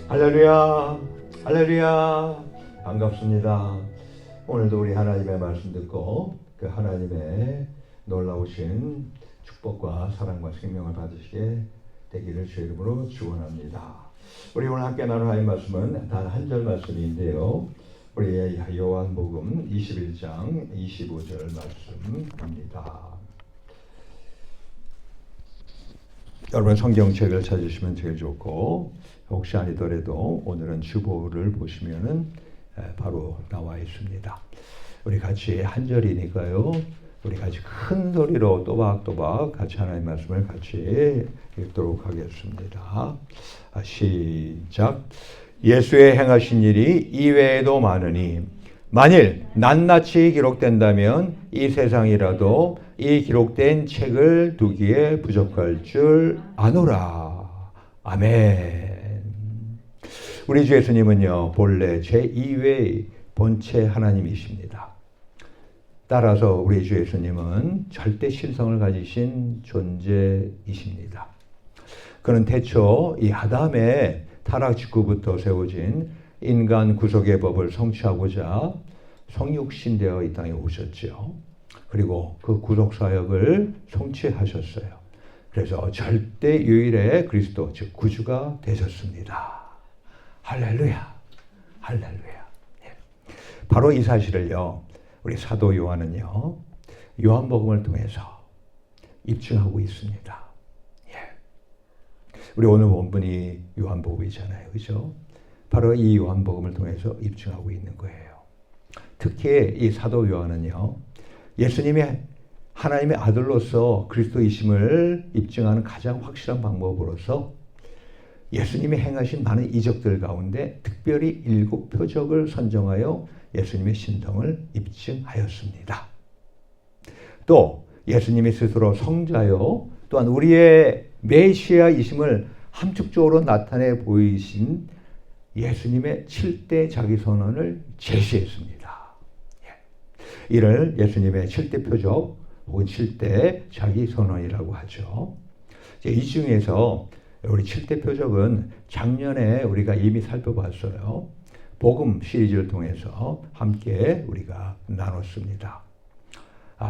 할렐루야, 할렐루야, 반갑습니다. 오늘도 우리 하나님의 말씀 듣고 그 하나님의 놀라우신 축복과 사랑과 생명을 받으시게 되기를 주의 이름으로 축원합니다. 우리 오늘 함께 나눌 하나님의 말씀은 단 한 절 말씀인데요. 우리 요한복음 21장 25절 말씀입니다. 여러분 성경책을 찾으시면 제일 좋고, 혹시 아니더라도 오늘은 주보를 보시면은 바로 나와 있습니다. 우리 같이 한 절이니까요. 우리 같이 큰 소리로 또박또박 같이 하나님의 말씀을 같이 읽도록 하겠습니다. 시작. 예수의 행하신 일이 이외에도 많으니 만일 낱낱이 기록된다면 이 세상이라도 이 기록된 책을 두기에 부족할 줄 아노라. 아멘. 우리 주 예수님은요, 본래 제2의 본체 하나님이십니다. 따라서 우리 주 예수님은 절대 신성을 가지신 존재이십니다. 그는 태초 이 아담의 타락 직후부터 세워진 인간 구속의 법을 성취하고자 성육신되어 이 땅에 오셨죠. 그리고 그 구속 사역을 성취하셨어요. 그래서 절대 유일의 그리스도, 즉 구주가 되셨습니다. 할렐루야, 할렐루야. 바로 이 사실을요, 우리 사도 요한은요, 요한복음을 통해서 입증하고 있습니다. 우리 오늘 본문이 요한복음이잖아요, 그죠? 바로 이 요한복음을 통해서 입증하고 있는 거예요. 특히 이 사도 요한은요, 예수님이 하나님의 아들로서 그리스도이심을 입증하는 가장 확실한 방법으로서 예수님이 행하신 많은 이적들 가운데 특별히 7표적을 선정하여 예수님의 신성을 입증하였습니다. 또 예수님이 스스로 성자요, 또한 우리의 메시아이심을 함축적으로 나타내 보이신 예수님의 7대 자기선언을 제시했습니다. 이를 예수님의 7대 표적 혹은 7대 자기선언이라고 하죠. 이 중에서 우리 7대 표적은 작년에 우리가 이미 살펴봤어요. 복음 시리즈를 통해서 함께 우리가 나눴습니다.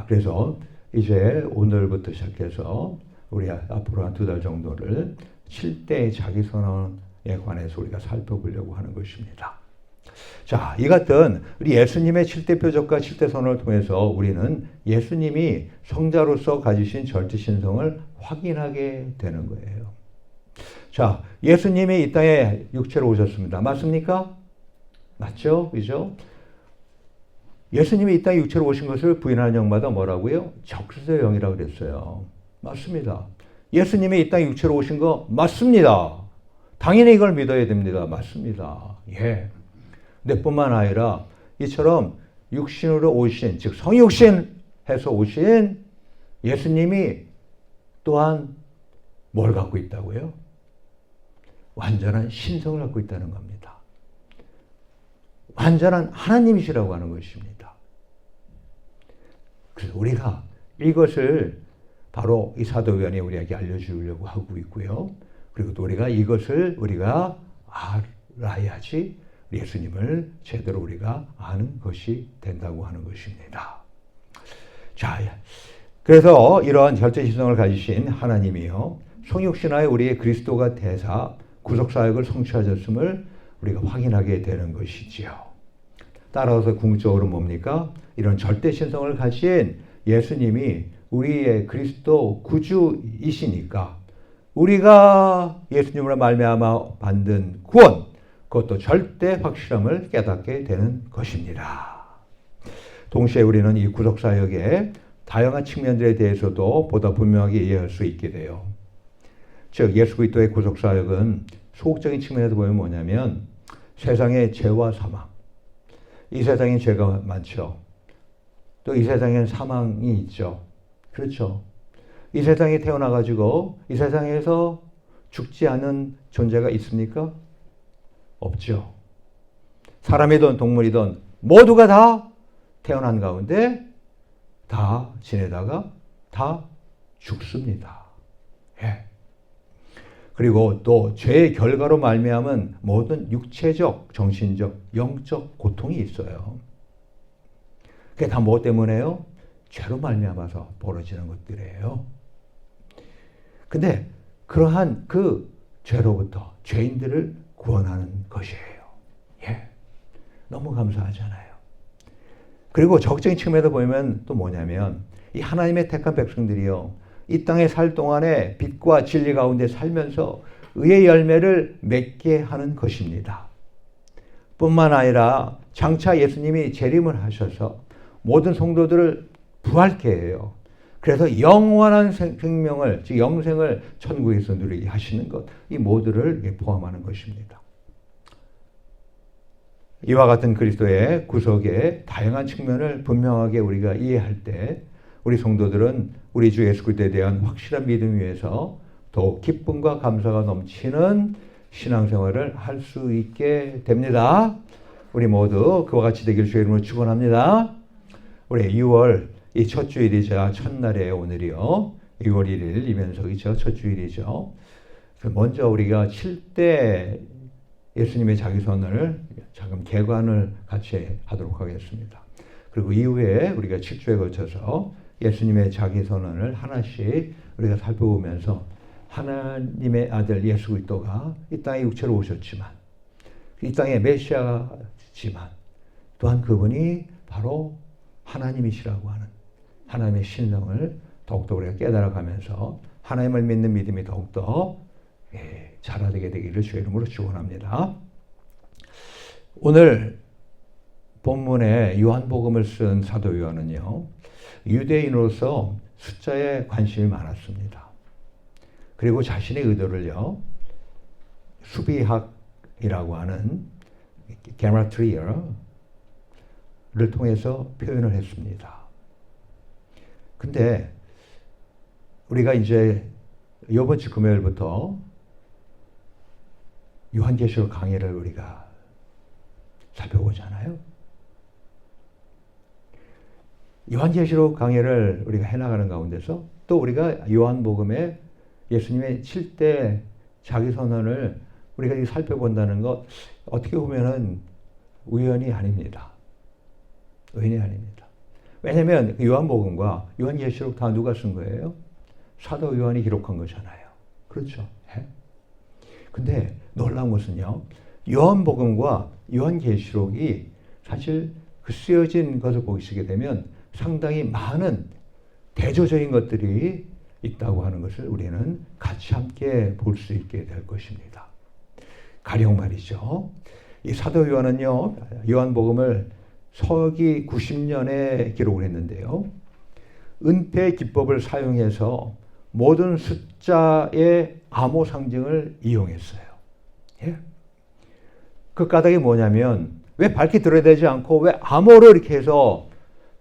그래서 이제 오늘부터 시작해서 우리 앞으로 한 2달 정도를 7대 자기선언에 관해서 우리가 살펴보려고 하는 것입니다. 자, 이 같은 우리 예수님의 7대 표적과 7대 선언을 통해서 우리는 예수님이 성자로서 가지신 절대신성을 확인하게 되는 거예요. 자, 예수님이 이 땅에 육체로 오셨습니다. 맞습니까? 맞죠? 그죠? 예수님이 이 땅에 육체로 오신 것을 부인하는 영마다 뭐라고요? 적그리스도의 영이라고 그랬어요. 맞습니다. 예수님이 이 땅에 육체로 오신 거 맞습니다. 당연히 이걸 믿어야 됩니다. 맞습니다. 예. 근데 뿐만 아니라 이처럼 육신으로 오신, 즉 성육신해서 오신 예수님이 또한 뭘 갖고 있다고요? 완전한 신성을 갖고 있다는 겁니다. 완전한 하나님이시라고 하는 것입니다. 그래서 우리가 이것을 바로 이 사도요한이 우리에게 알려주려고 하고 있고요. 그리고 또 우리가 알아야지 예수님을 제대로 우리가 아는 것이 된다고 하는 것입니다. 자, 그래서 이러한 절대신성을 가지신 하나님이요, 성육신하여 우리의 그리스도가 되사 구속사역을 성취하셨음을 우리가 확인하게 되는 것이지요. 따라서 궁극적으로 뭡니까? 이런 절대신성을 가진 예수님이 우리의 그리스도 구주이시니까 우리가 예수님으로 말미암아 받는 구원, 그것도 절대 확실함을 깨닫게 되는 것입니다. 동시에 우리는 이 구속사역의 다양한 측면들에 대해서도 보다 분명하게 이해할 수 있게 돼요. 즉 예수 그리스도의 구속사역은 소극적인 측면에서 보면 뭐냐면 세상의 죄와 사망, 이 세상에 죄가 많죠. 또 이 세상엔 사망이 있죠. 그렇죠. 이 세상에 태어나가지고 이 세상에서 죽지 않은 존재가 있습니까? 없죠. 사람이든 동물이든 모두가 다 태어난 가운데 다 지내다가 다 죽습니다. 예. 그리고 또 죄의 결과로 말미암은 모든 육체적, 정신적, 영적 고통이 있어요. 그게 다 뭐 때문에요? 죄로 말미암아서 벌어지는 것들이에요. 근데 그러한 그 죄로부터 죄인들을 구원하는 것이에요. 예. 너무 감사하잖아요. 그리고 적극적인 측면에서 보면 또 뭐냐면 이 하나님의 택한 백성들이요. 이 땅에 살 동안에 빛과 진리 가운데 살면서 의의 열매를 맺게 하는 것입니다. 뿐만 아니라 장차 예수님이 재림을 하셔서 모든 성도들을 부활케 해요. 그래서 영원한 생명을, 즉 영생을 천국에서 누리게 하시는 것, 이 모두를 포함하는 것입니다. 이와 같은 그리스도의 구속의 다양한 측면을 분명하게 우리가 이해할 때 우리 성도들은 우리 주 예수 그리스도에 대한 확실한 믿음 위에서 더욱 기쁨과 감사가 넘치는 신앙생활을 할 수 있게 됩니다. 우리 모두 그와 같이 되길 주의 이름으로 축원합니다. 우리 6월 이 첫 주일이자 첫날에 오늘이요. 6월 1일 이면석이죠. 첫 주일이죠. 먼저 우리가 7대 예수님의 자기선을 잠깐 개관을 같이 하도록 하겠습니다. 그리고 이후에 우리가 7주에 걸쳐서 예수님의 자기선언을 하나씩 우리가 살펴보면서 하나님의 아들 예수 그리스도가 이 땅에 육체로 오셨지만 이 땅의 메시아지만 또한 그분이 바로 하나님이시라고 하는 하나님의 신성을 더욱더 우리가 깨달아가면서 하나님을 믿는 믿음이 더욱더 자라되게 되기를 주의 이름으로 축원합니다. 오늘 본문에 요한복음을 쓴 사도 요한은요. 유대인으로서 숫자에 관심이 많았습니다. 그리고 자신의 의도를요. 수비학이라고 하는 게마트리아를 통해서 표현을 했습니다. 근데 우리가 이제 이번 주 금요일부터 요한계시록 강의를 우리가 살펴보잖아요. 요한계시록 강의를 우리가 해나가는 가운데서 또 우리가 요한복음에 예수님의 7대 자기선언을 우리가 살펴본다는 것 어떻게 보면은 우연이 아닙니다. 우연이 아닙니다. 왜냐하면 요한복음과 요한계시록 다 누가 쓴 거예요? 사도 요한이 기록한 거잖아요. 그렇죠? 근데 놀라운 것은요. 요한복음과 요한계시록이 사실 그 쓰여진 것을 보시게 되면 상당히 많은 대조적인 것들이 있다고 하는 것을 우리는 같이 함께 볼 수 있게 될 것입니다. 가령 말이죠. 이 사도 요한은요. 요한복음을 서기 90년에 기록을 했는데요. 은폐 기법을 사용해서 모든 숫자의 암호 상징을 이용했어요. 예? 그 까닭이 뭐냐면 왜 밝게 드러내지 않고 왜 암호를 이렇게 해서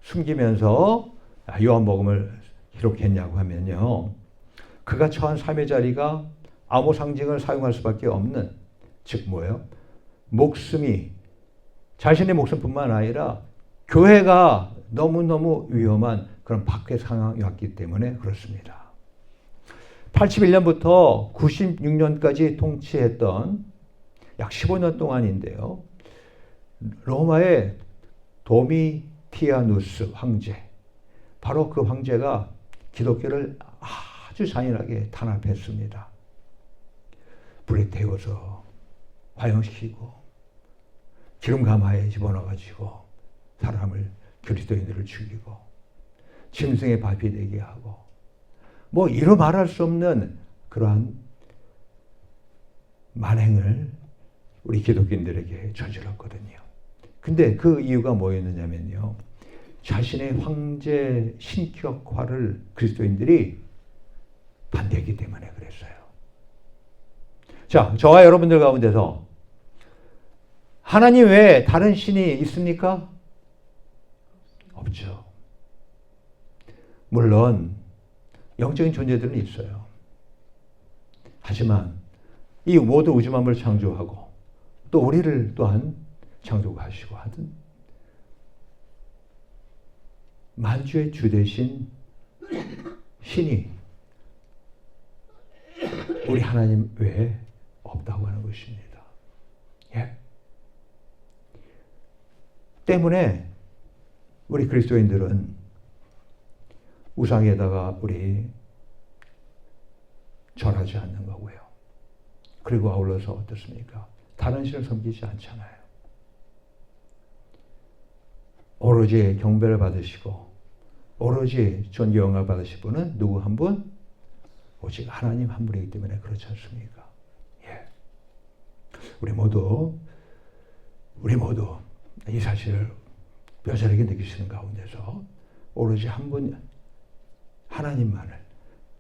숨기면서 요한복음을 기록했냐고 하면요. 그가 처한 삶의 자리가 암호 상징을 사용할 수밖에 없는 즉 뭐예요? 목숨이 자신의 목숨뿐만 아니라 교회가 너무너무 위험한 그런 박해 상황이었기 때문에 그렇습니다. 81년부터 96년까지 통치했던 약 15년 동안인데요. 로마의 도미티아누스 황제, 바로 그 황제가 기독교를 아주 잔인하게 탄압했습니다. 불에 태워서 화형시키고 기름 가마에 집어넣어가지고 사람을 그리스도인들을 죽이고 짐승의 밥이 되게 하고 뭐 이루 말할 수 없는 그러한 만행을 우리 기독교인들에게 저질렀거든요. 근데 그 이유가 뭐였느냐면요. 자신의 황제 신격화를 그리스도인들이 반대했기 때문에 그랬어요. 자, 저와 여러분들 가운데서 하나님 외에 다른 신이 있습니까? 없죠. 물론 영적인 존재들은 있어요. 하지만 이 모든 우주 만물을 창조하고 또 우리를 또한 창조하시고 하든 만주의 주 대신 신이 우리 하나님 외에 없다고 하는 것입니다. 예. 때문에 우리 그리스도인들은 우상에다가 우리 절하지 않는 거고요. 그리고 아울러서 어떻습니까? 다른 신을 섬기지 않잖아요. 오로지 경배를 받으시고 오로지 존귀 영광을 받으실 분은 누구 한 분? 오직 하나님 한 분이기 때문에 그렇지 않습니까? 예. 우리 모두 이 사실을 뼈저리게 느끼시는 가운데서 오로지 한 분 하나님만을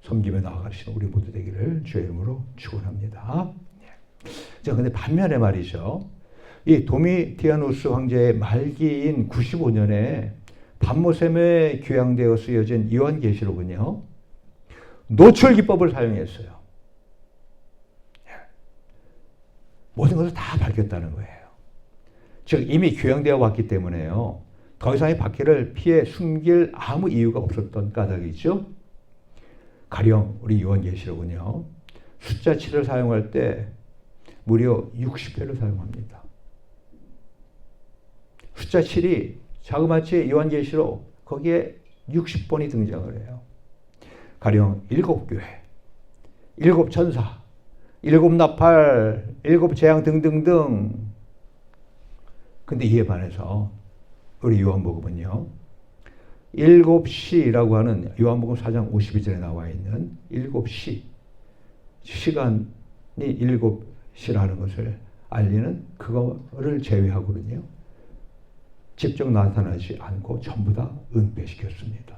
섬기며 나아가시는 우리 모두 되기를 주의 이름으로 축원합니다. 예. 자, 근데 반면에 말이죠. 이 도미티아누스 황제의 말기인 95년에 밤모셈에 귀양되어 쓰여진 요한계시록은요. 노출기법을 사용했어요. 모든 것을 다 밝혔다는 거예요. 즉 이미 귀양되어 왔기 때문에요. 더 이상의 박해를 피해 숨길 아무 이유가 없었던 까닭이죠. 가령 우리 요한계시록은요. 숫자 7을 사용할 때 무려 60회를 사용합니다. 숫자 7이 자그마치 요한계시록 거기에 60번이 등장을 해요. 가령 7교회, 7천사, 7나팔, 7재앙 등등등. 근데 이에 반해서 우리 요한복음은요. 7시라고 하는 요한복음 4장 52절에 나와 있는 7시, 시간이 7시라는 것을 알리는 그거를 제외하고는요. 직접 나타나지 않고 전부 다 은폐시켰습니다.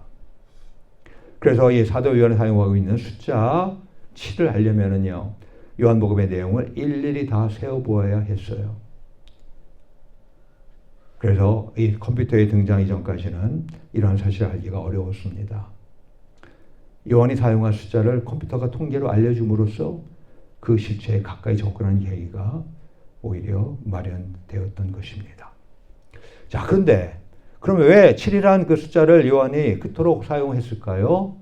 그래서 이 사도 요한이 사용하고 있는 숫자 7을 알려면은요. 요한복음의 내용을 일일이 다 세어보아야 했어요. 그래서 이 컴퓨터의 등장 이전까지는 이러한 사실을 알기가 어려웠습니다. 요한이 사용한 숫자를 컴퓨터가 통계로 알려줌으로써 그 실체에 가까이 접근하는 계기가 오히려 마련되었던 것입니다. 자, 그런데 그럼 왜 7이라는 그 숫자를 요한이 그토록 사용했을까요?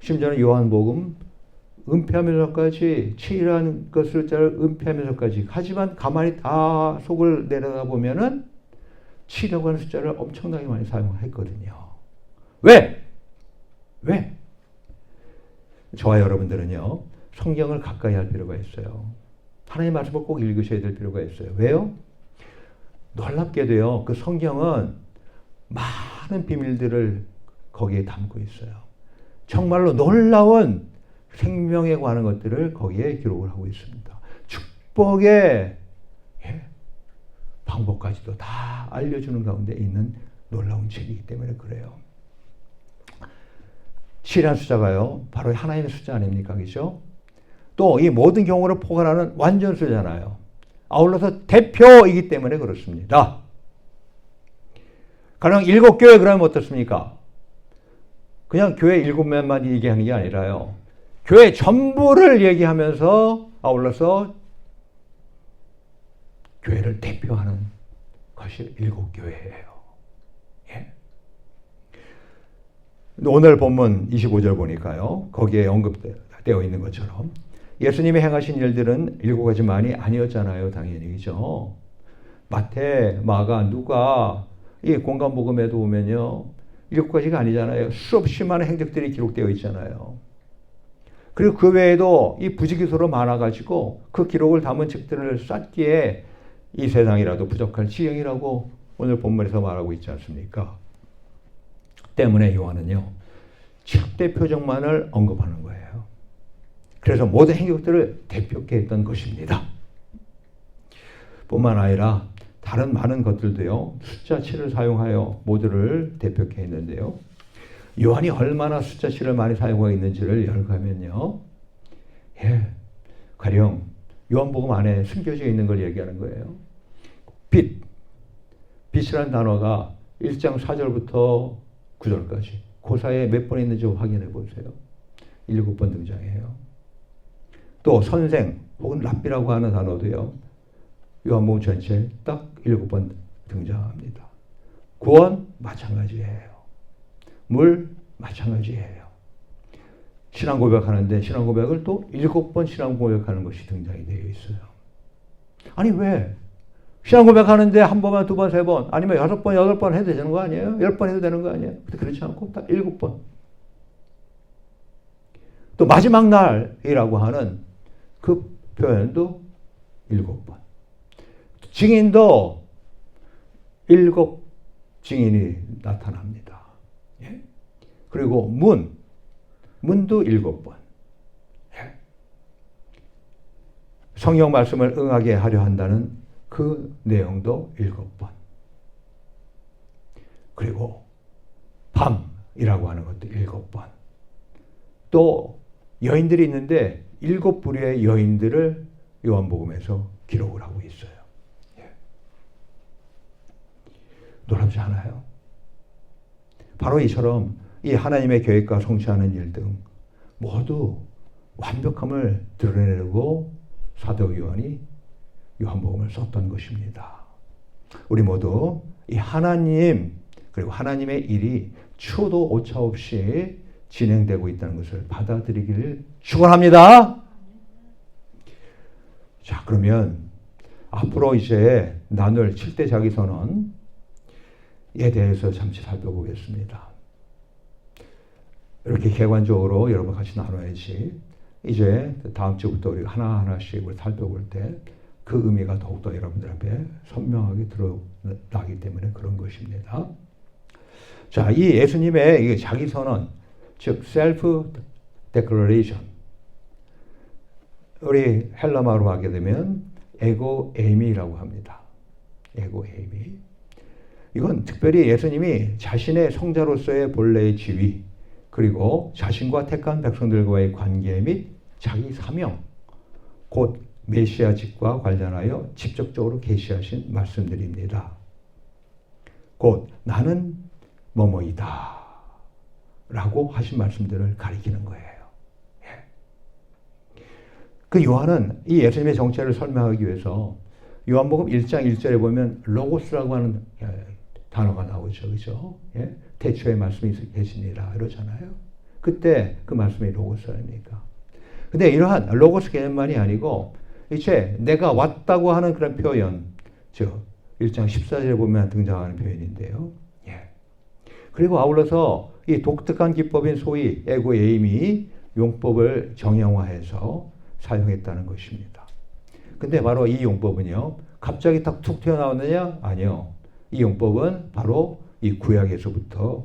심지어는 요한복음 은폐하면서까지 7이라는 그 숫자를 은폐하면서까지 하지만 가만히 다 속을 내려다보면은 7이라고 하는 숫자를 엄청나게 많이 사용했거든요. 왜? 저와 여러분들은요. 성경을 가까이 할 필요가 있어요. 하나님의 말씀을 꼭 읽으셔야 될 필요가 있어요. 왜요? 놀랍게도요. 그 성경은 많은 비밀들을 거기에 담고 있어요. 정말로 놀라운 생명에 관한 것들을 거기에 기록을 하고 있습니다. 축복의 방법까지도 다 알려주는 가운데 있는 놀라운 책이기 때문에 그래요. 7이라는 숫자가요. 바로 하나님의 숫자 아닙니까? 그죠? 또 이 모든 경우를 포괄하는 완전수잖아요. 아울러서 대표이기 때문에 그렇습니다. 가령 7교회 그러면 어떻습니까? 그냥 교회 7몇만 얘기하는 게 아니라요. 교회 전부를 얘기하면서 아울러서 교회를 대표하는 것이 7교회예요. 예. 오늘 본문 25절 보니까요. 거기에 언급되어 있는 것처럼 예수님이 행하신 일들은 7가지만이 아니었잖아요. 당연히. 그죠? 마태, 마가, 누가 이 공간복음에도 보면요. 7가지가 아니잖아요. 수없이 많은 행적들이 기록되어 있잖아요. 그리고 그 외에도 이 부지기수로 많아가지고 그 기록을 담은 책들을 쌓기에 이 세상이라도 부족할 지경이라고 오늘 본문에서 말하고 있지 않습니까? 때문에 요한은요. 7대 표적만을 언급하는 거예요. 그래서 모든 행적들을 대표케 했던 것입니다. 뿐만 아니라 다른 많은 것들도요. 숫자 7을 사용하여 모두를 대표케 했는데요. 요한이 얼마나 숫자 7을 많이 사용하고 있는지를 열거하면요. 예, 가령 요한복음 안에 숨겨져 있는 걸 얘기하는 거예요. 빛이라는 단어가 1장 4절부터 9절까지 그 사이에 몇 번 있는지 확인해 보세요. 7번 등장해요. 또 선생 혹은 랍비라고 하는 단어도요. 요한복음 전체에 딱 7번 등장합니다. 구원 마찬가지예요. 물 마찬가지예요. 신앙 고백하는데 신앙 고백을 또 7번 신앙 고백하는 것이 등장이 되어 있어요. 아니 왜? 신앙 고백하는데 한 번만, 두 번, 세 번, 아니면 6번, 8번 해도 되는 거 아니에요? 10번 해도 되는 거 아니에요? 근데 그렇지 않고 딱 7번. 또 마지막 날이라고 하는 그 표현도 7번. 증인도 7 증인이 나타납니다. 예? 그리고 문도 7번. 예? 성경 말씀을 응하게 하려 한다는 그 내용도 7번. 그리고 밤이라고 하는 것도 7번. 또 여인들이 있는데 7부류의 여인들을 요한복음에서 기록을 하고 있어요. 예. 놀랍지 않아요? 바로 이처럼 이 하나님의 계획과 성취하는 일 등 모두 완벽함을 드러내려고 사도 요한이 요한복음을 썼던 것입니다. 우리 모두 이 하나님 그리고 하나님의 일이 추도 오차 없이 진행되고 있다는 것을 받아들이기를 축원합니다. 자, 그러면 앞으로 이제 나눌 7대 자기선언에 대해서 잠시 살펴보겠습니다. 이렇게 객관적으로 여러분 같이 나눠야지 이제 다음 주부터 우리가 하나하나씩 살펴볼 때 그 의미가 더욱더 여러분들 앞에 선명하게 드러나기 때문에 그런 것입니다. 자, 이 예수님의 자기선언, 즉 self declaration, 우리 헬라말로 하게 되면 에고 에이미라고 합니다. 에고 에이미. 이건 특별히 예수님이 자신의 성자로서의 본래의 지위, 그리고 자신과 택한 백성들과의 관계 및 자기 사명, 곧 메시아직과 관련하여 직접적으로 계시하신 말씀들입니다. 곧 나는 뭐뭐이다 라고 하신 말씀들을 가리키는 거예요. 예. 그 요한은 이 예수님의 정체를 설명하기 위해서 요한복음 1장 1절에 보면 로고스라고 하는 단어가 나오죠. 그죠? 예? 태초에 말씀이 계시니라 이러잖아요. 그때 그 말씀이 로고스 아닙니까? 근데 이러한 로고스 개념만이 아니고 이제 내가 왔다고 하는 그런 표현, 즉 1장 14절에 보면 등장하는 표현인데요. 예. 그리고 아울러서 이 독특한 기법인 소위 에고 에임이 용법을 정형화해서 사용했다는 것입니다. 근데 바로 이 용법은요, 갑자기 딱 툭 튀어나왔느냐? 아니요. 이 용법은 바로 이 구약에서부터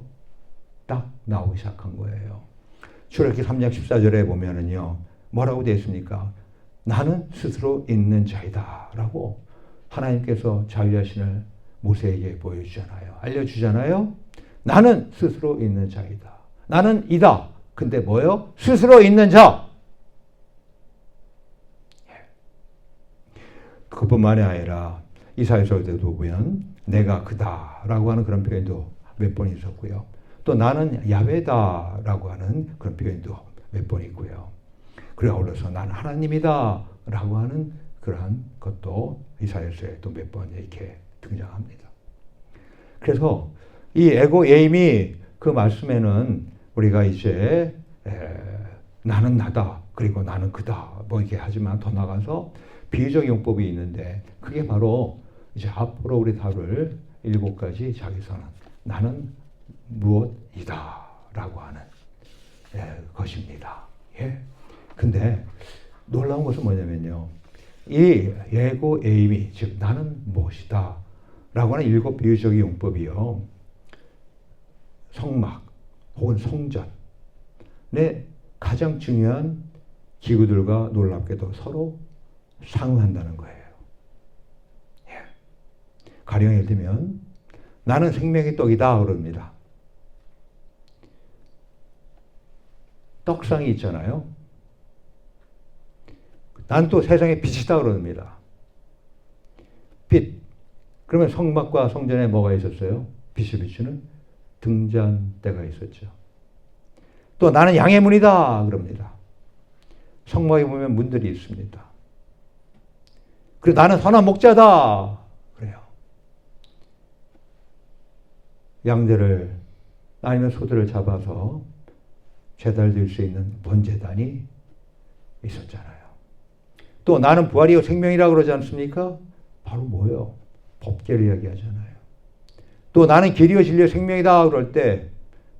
딱 나오기 시작한 거예요. 출애굽기 3장 14절에 보면은요, 뭐라고 되어 있습니까? 나는 스스로 있는 자이다 라고 하나님께서 자유하신을 모세에게 보여주잖아요. 알려주잖아요. 나는 스스로 있는 자이다. 나는 이다. 근데 뭐요? 스스로 있는 자. 그뿐만이 아니라 이사야서에도 보면 내가 그다라고 하는 그런 표현도 몇 번 있었고요. 또 나는 야훼다라고 하는 그런 표현도 몇 번 있고요. 그리고 아울러서 나는 하나님이다 라고 하는 그러한 것도 이사야서에 또 몇 번 이렇게 등장합니다. 그래서 이 에고 에임이 그 말씀에는 우리가 이제 나는 나다 그리고 나는 그다 뭐 이렇게 하지만 더 나가서 비유적 용법이 있는데 그게 바로 이제 앞으로 우리 다룰 7가지 자기선언, 나는 무엇이다 라고 하는 것입니다. 예. 근데 놀라운 것은 뭐냐면요. 이 예고 에임이, 즉 나는 무엇이다 라고 하는 7 비유적인 용법이요. 성막 혹은 성전의 가장 중요한 기구들과 놀랍게도 서로 상응한다는 거예요. 예. 가령 예를 들면 나는 생명의 떡이다 그럽니다. 떡상이 있잖아요. 난 또 세상의 빛이다 그럽니다. 빛. 그러면 성막과 성전에 뭐가 있었어요? 빛을 비추는 등잔대가 있었죠. 또 나는 양의 문이다 그럽니다. 성막에 보면 문들이 있습니다. 그리고 나는 선한 목자다 그래요. 양들을 아니면 소들을 잡아서 제사를 드릴 수 있는 번제단이 있었잖아요. 또 나는 부활이요 생명이라고 그러지 않습니까? 바로 뭐예요? 법계를 이야기하잖아요. 또 나는 길이요 진리요 생명이다 그럴 때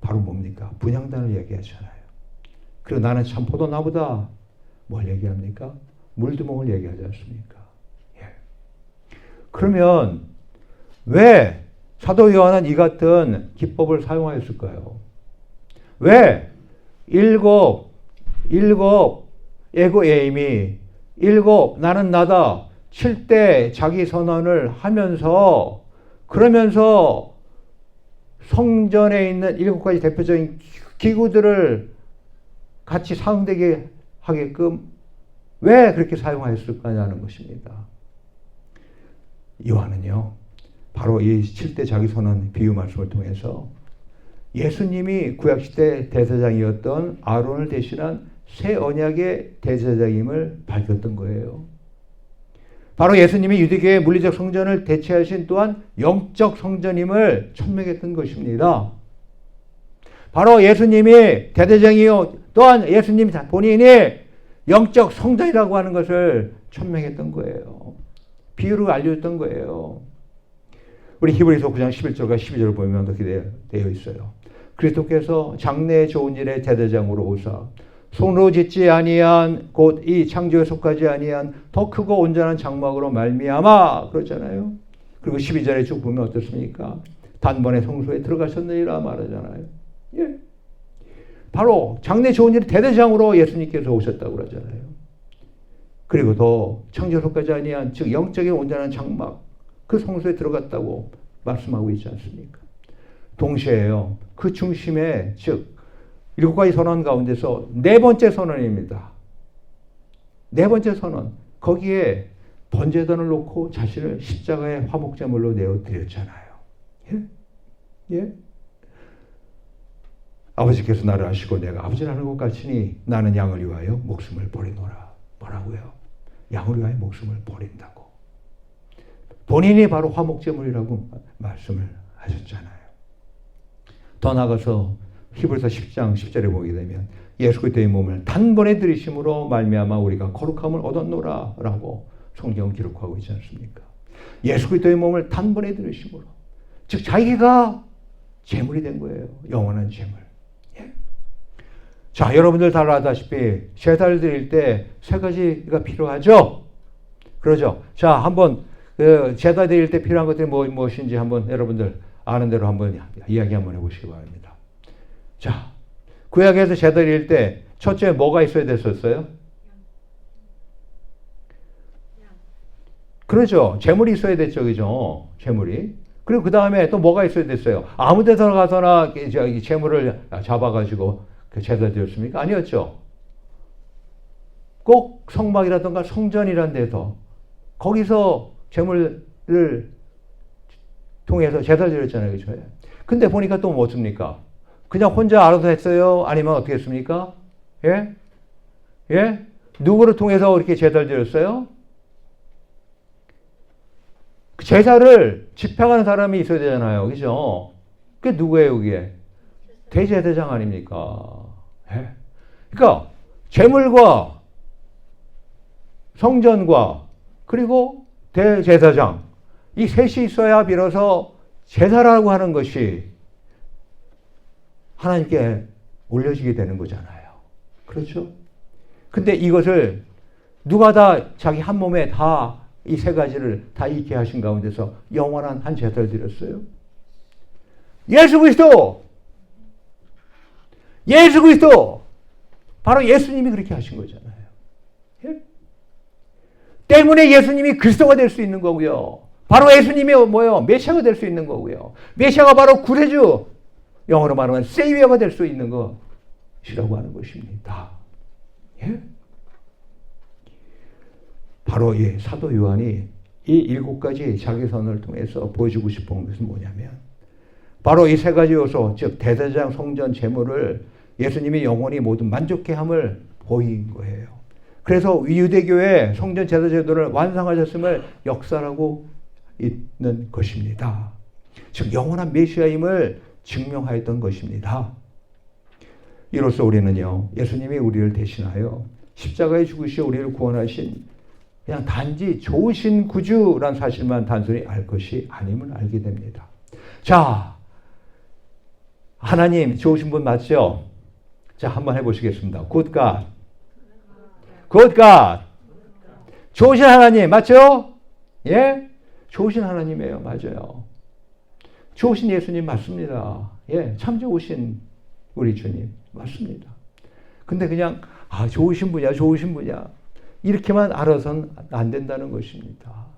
바로 뭡니까? 분향단을 얘기하잖아요. 그리고 나는 참 포도나무다. 뭘 얘기합니까? 물두멍을 얘기하지 않습니까? 예. 그러면 왜 사도 요한은 이 같은 기법을 사용하였을까요? 왜 일곱 에고에임이 나는 나다 7대 자기 선언을 하면서 그러면서 성전에 있는 7가지 대표적인 기구들을 같이 사용되게 하게끔 왜 그렇게 사용하였을까냐는 것입니다. 요한은요, 바로 이 7대 자기 선언 비유 말씀을 통해서 예수님이 구약시대 대제사장이었던 아론을 대신한 새 언약의 대제사장임을 밝혔던 거예요. 바로 예수님이 유대교의 물리적 성전을 대체하신 또한 영적 성전임을 천명했던 것입니다. 바로 예수님이 대제사장이요 또한 예수님 본인이 영적 성전이라고 하는 것을 천명했던 거예요. 비유로 알려줬던 거예요. 우리 히브리서 9장 11절과 12절을 보면 그렇게 되어 있어요. 그리스도께서 장래의 좋은 일의 대대장으로 오사 손으로 짓지 아니한 곧 이 창조에 속하지 아니한 더 크고 온전한 장막으로 말미암아 그러잖아요. 그리고 12절에 쭉 보면 어떻습니까? 단번에 성소에 들어가셨느니라 말하잖아요. 예. 바로 장래 좋은 일의 대대장으로 예수님께서 오셨다고 그러잖아요. 그리고 더 창조에 속하지 아니한 즉 영적인 온전한 장막 그 성소에 들어갔다고 말씀하고 있지 않습니까? 동시에요. 그 중심에 즉 7가지 선언 가운데서 네 번째 선언입니다. 네 번째 선언. 거기에 번제단을 놓고 자신을 십자가의 화목제물로 내어드렸잖아요. 예? 예? 아버지께서 나를 아시고 내가 아버지를 아는 것 같으니 나는 양을 위하여 목숨을 버리노라. 뭐라고요? 양을 위하여 목숨을 버린다고. 본인이 바로 화목제물이라고 말씀을 하셨잖아요. 더 나아가서 히브리서 10장 10절에 보게 되면 예수 그리스도의 몸을 단번에 들이심으로 말미암아 우리가 거룩함을 얻었노라 라고 성경은 기록하고 있지 않습니까? 예수 그리스도의 몸을 단번에 들이심으로 즉 자기가 제물이 된 거예요. 영원한 제물. 예. 자, 여러분들 잘 아다시피 제사를 드릴 때 세 가지가 필요하죠? 그러죠? 자, 한번 제사 드릴 때 필요한 것들이 무엇인지 한번 여러분들 아는 대로 한번 이야기 한번 해보시기 바랍니다. 자, 구약에서 제사 드릴 때 첫째 뭐가 있어야 됐었어요? 그렇죠. 제물이 있어야 됐죠. 그죠? 제물이. 그리고 그 다음에 또 뭐가 있어야 됐어요? 아무 데서 가서나 제물을 잡아가지고 제사 드렸습니까? 아니었죠. 꼭 성막이라든가 성전이란 데서 거기서 제물을 통해서 제사를 드렸잖아요. 그죠? 근데 보니까 또 뭐습니까? 그냥 혼자 알아서 했어요? 아니면 어떻게 했습니까? 예? 예? 누구를 통해서 이렇게 제사를 드렸어요? 제사를 집행하는 사람이 있어야 되잖아요. 그죠? 그게 누구예요, 그게? 대제사장 아닙니까? 예? 그러니까, 제물과 성전과 그리고 대제사장 이 셋이 있어야 비로소 제사라고 하는 것이 하나님께 올려지게 되는 거잖아요. 그렇죠? 근데 이것을 누가 다 자기 한 몸에 다 이 세 가지를 다 있게 하신 가운데서 영원한 한 제사를 드렸어요. 예수 그리스도! 예수 그리스도! 바로 예수님이 그렇게 하신 거잖아요. 예? 때문에 예수님이 그리스도가 될 수 있는 거고요. 바로 예수님이 뭐예요? 메시아가 될 수 있는 거고요. 메시아가 바로 구세주, 영어로 말하면 세이비어가 될 수 있는 것이라고 하는 것입니다. 예? 바로 이 사도 요한이 이 7가지 자기 선언을 통해서 보여주고 싶은 것은 뭐냐면 바로 이 세 가지 요소, 즉 대제사장, 성전, 제물을 예수님이 영원히 모두 만족해 함을 보인 거예요. 그래서 유대교의 성전 제사 제도를 완성하셨음을 역사하고 있는 것입니다. 즉 영원한 메시아임을 증명하였던 것입니다. 이로써 우리는요, 예수님이 우리를 대신하여 십자가에 죽으시어 우리를 구원하신 그냥 단지 좋으신 구주란 사실만 단순히 알 것이 아님을 알게 됩니다. 자, 하나님 좋으신 분 맞죠? 자, 한번 해보시겠습니다. Good God. Good God. 좋으신 하나님 맞죠? 예? 좋으신 하나님이에요. 맞아요. 좋으신 예수님 맞습니다. 예, 참 좋으신 우리 주님 맞습니다. 근데 그냥 좋으신 분이야, 좋으신 분이야 이렇게만 알아서는 안 된다는 것입니다.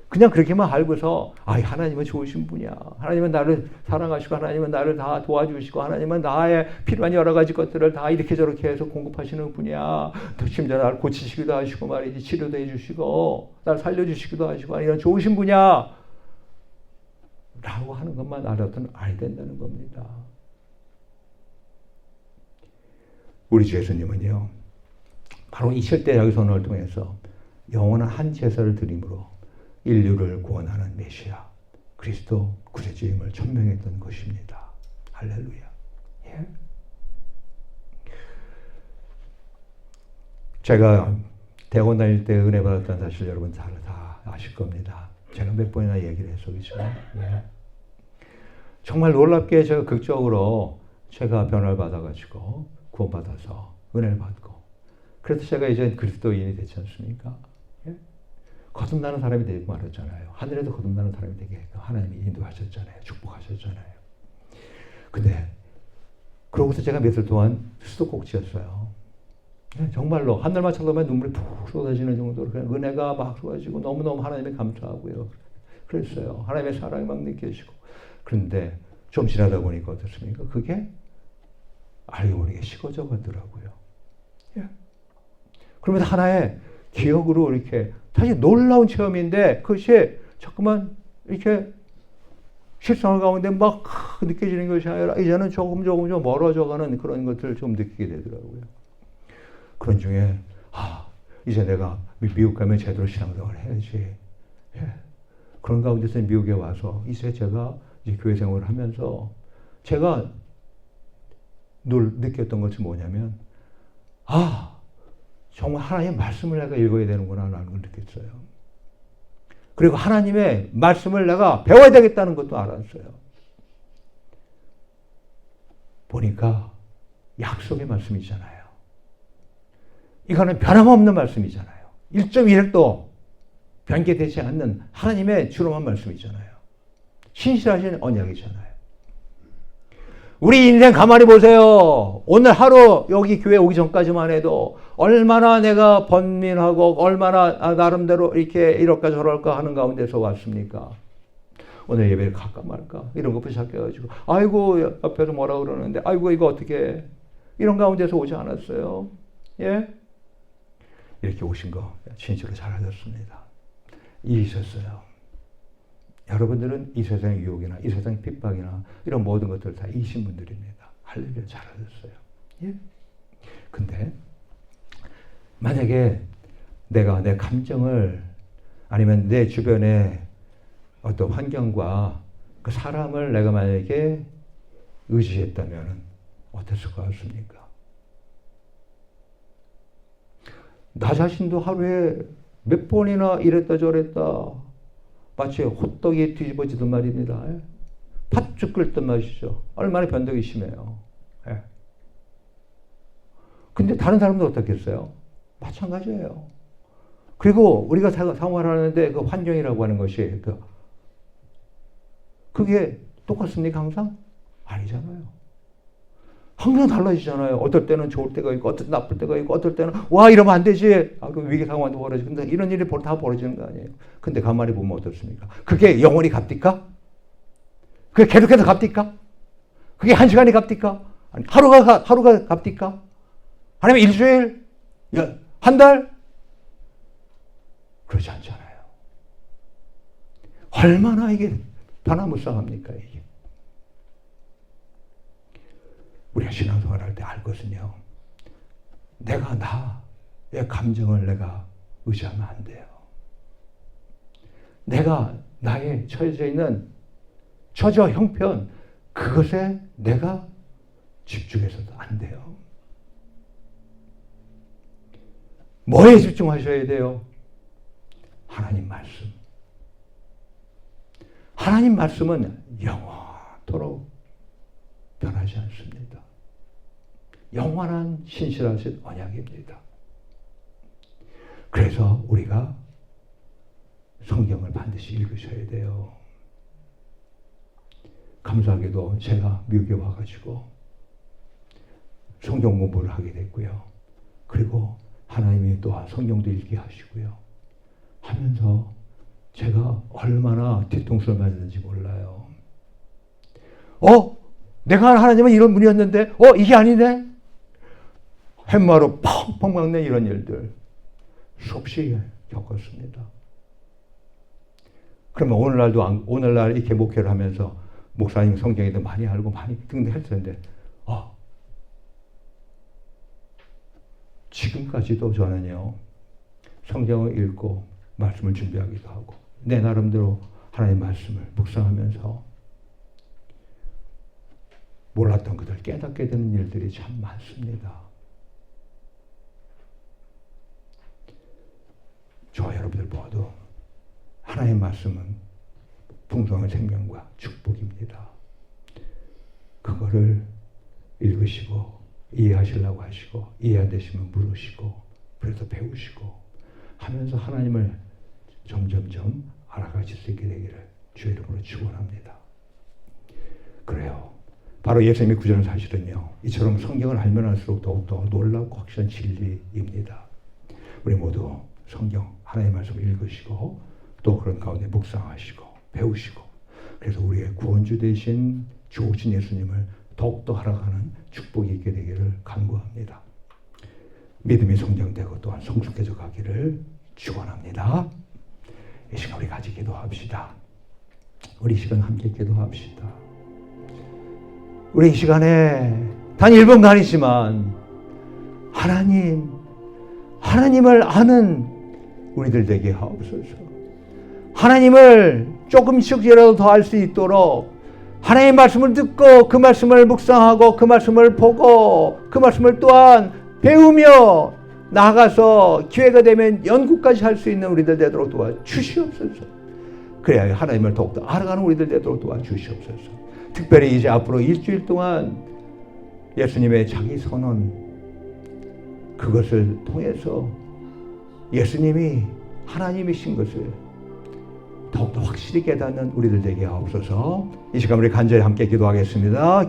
그냥 그렇게만 알고서 하나님은 좋으신 분이야. 하나님은 나를 사랑하시고 하나님은 나를 다 도와주시고 하나님은 나의 필요한 여러 가지 것들을 다 이렇게 저렇게 해서 공급하시는 분이야. 심지어 나를 고치시기도 하시고 말이지 치료도 해주시고 나를 살려주시기도 하시고 이런 좋으신 분이야 라고 하는 것만 알아서는 안 된다는 겁니다. 우리 주 예수님은요, 바로 이 절대자기 선언을 통해서 영원한 한 제사를 드림으로 인류를 구원하는 메시아 그리스도 구세주임을 천명했던 것입니다. 할렐루야. 예? 제가 대학원 다닐 때 은혜 받았다는 사실 여러분 다 아실 겁니다. 제가 몇 번이나 얘기를 했어, 그렇죠? 예. 정말 놀랍게 제가 극적으로 제가 변화를 받아가지고 구원받아서 은혜를 받고 그래서 제가 이제 그리스도인이 됐지 않습니까? 예? 거듭나는 사람이 되고 말았잖아요. 하늘에도 거듭나는 사람이 되게 하나님이 인도하셨잖아요. 축복하셨잖아요. 근데 그러고서 제가 며칠 동안 수도꼭지였어요. 예? 정말로 하늘만 쳐다보면 눈물이 푹 쏟아지는 정도로 그냥 은혜가 막 쏟아지고 너무너무 하나님에 감사하고요. 그랬어요. 하나님의 사랑이 막 느껴지고. 그런데 좀 지나다 보니까 어떻습니까? 그게 알고 모르게 식어져 가더라고요. 예. 그러면서 하나의 기억으로 이렇게 사실 놀라운 체험인데 그것이 자꾸만 이렇게 실생활 가운데 막 느껴지는 것이 아니라 이제는 조금 좀 멀어져가는 그런 것들을 좀 느끼게 되더라고요. 그런 중에 이제 내가 미국 가면 제대로 신앙생활을 해야지. 예. 그런 가운데서 미국에 와서 이제 제가 이제 교회 생활을 하면서 제가 늘 느꼈던 것이 뭐냐면 정말 하나님의 말씀을 내가 읽어야 되는구나 라는 걸 느꼈어요. 그리고 하나님의 말씀을 내가 배워야 되겠다는 것도 알았어요. 보니까 약속의 말씀이잖아요. 이거는 변함없는 말씀이잖아요. 1.1도 변개되지 않는 하나님의 주름한 말씀이잖아요. 신실하신 언약이잖아요. 우리 인생 가만히 보세요. 오늘 하루 여기 교회 오기 전까지만 해도 얼마나 내가 번민하고 얼마나 나름대로 이럴까 저럴까 하는 가운데서 왔습니까? 오늘 예배를 갈까 말까 이런 것부터 시작해가지고 아이고 옆에서 뭐라 그러는데 아이고 이거 어떻게 해? 이런 가운데서 오지 않았어요. 예? 이렇게 오신 거 진짜로 잘하셨습니다. 이기셨어요. 여러분들은 이 세상의 유혹이나 이 세상의 핍박이나 이런 모든 것들을 다 이기신 분들입니다. 할렐루야 잘하셨어요. 예? 근데 만약에 내가 내 감정을 아니면 내 주변의 어떤 환경과 그 사람을 내가 만약에 의지했다면 어땠을 것 같습니까? 나 자신도 하루에 몇 번이나 이랬다 저랬다 마치 호떡이 뒤집어지던 말입니다. 팥죽 끓던 맛이죠. 얼마나 변덕이 심해요. 예. 근데 다른 사람도 어떻겠어요? 마찬가지예요. 그리고 우리가 생활하는데 그 환경이라고 하는 것이 그게 똑같습니까 항상? 아니잖아요. 항상 달라지잖아요. 어떨 때는 좋을 때가 있고 어떨 때 나쁠 때가 있고 어떨 때는 와 이러면 안 되지. 그 위기 상황도 벌어지고 근데 이런 일이 다 벌어지는 거 아니에요. 근데 가만히 보면 어떻습니까? 그게 영원히 갑니까? 그게 계속해서 갑니까? 그게 한 시간이 갑니까? 아니, 하루가 갑니까? 아니면 일주일? 한 달? 그러지 않잖아요. 얼마나 이게 변화무쌍합니까 이게. 우리가 신앙생활 할 때 알 것은요. 내가 나의 감정을 내가 의지하면 안 돼요. 내가 나의 처해져 있는 처저 형편 그것에 내가 집중해서도 안 돼요. 뭐에 집중하셔야 돼요? 하나님 말씀. 하나님 말씀은 영원토록 변하지 않습니다. 영원한 신실하신 언약입니다. 그래서 우리가 성경을 반드시 읽으셔야 돼요. 감사하게도 제가 미국에 와가지고 성경 공부를 하게 됐고요. 그리고 하나님이 또한 성경도 읽게 하시고요. 하면서 제가 얼마나 뒤통수를 맞았는지 몰라요. 내가 하나님은 이런 분이었는데 이게 아니네? 팻마루 펑펑 막는 이런 일들 수없이 겪었습니다. 그러면 오늘날 이렇게 목회를 하면서 목사님 성경에도 많이 알고 많이 등등할 텐데 지금까지도 저는요 성경을 읽고 말씀을 준비하기도 하고 내 나름대로 하나님의 말씀을 묵상하면서 몰랐던 것을 깨닫게 되는 일들이 참 많습니다. 저와 여러분들 모두 하나님의 말씀은 풍성한 생명과 축복입니다. 그거를 읽으시고 이해하시려고 하시고 이해 안 되시면 물으시고 그래서 배우시고 하면서 하나님을 점점점 알아가실 수 있게 되기를 주의 이름으로 축원합니다. 그래요. 바로 예수님의 구절은 사실은요. 이처럼 성경을 알면 할수록 더욱더 놀랍고 확실한 진리입니다. 우리 모두 성경 하나님의 말씀을 읽으시고 또 그런 가운데 묵상하시고 배우시고 그래서 우리의 구원주 되신 좋으신 예수님을 더욱더 알아가는 축복이 있게 되기를 간구합니다. 믿음이 성장되고 또한 성숙해져 가기를 축원합니다. 이 시간 우리 같이 기도합시다. 우리 이 시간 함께 기도합시다. 우리 이 시간에 단 1분간이지만 하나님을 아는 우리들 되게 하옵소서. 하나님을 조금씩이라도 더 알 수 있도록 하나님의 말씀을 듣고 그 말씀을 묵상하고 그 말씀을 보고 그 말씀을 또한 배우며 나아가서 기회가 되면 연구까지 할 수 있는 우리들 되도록 도와주시옵소서. 그래야 하나님을 더욱더 알아가는 우리들 되도록 도와주시옵소서. 특별히 이제 앞으로 일주일 동안 예수님의 자기 선언 그것을 통해서 예수님이 하나님이신 것을 더욱더 확실히 깨닫는 우리들 되게 하옵소서. 이 시간 우리 간절히 함께 기도하겠습니다.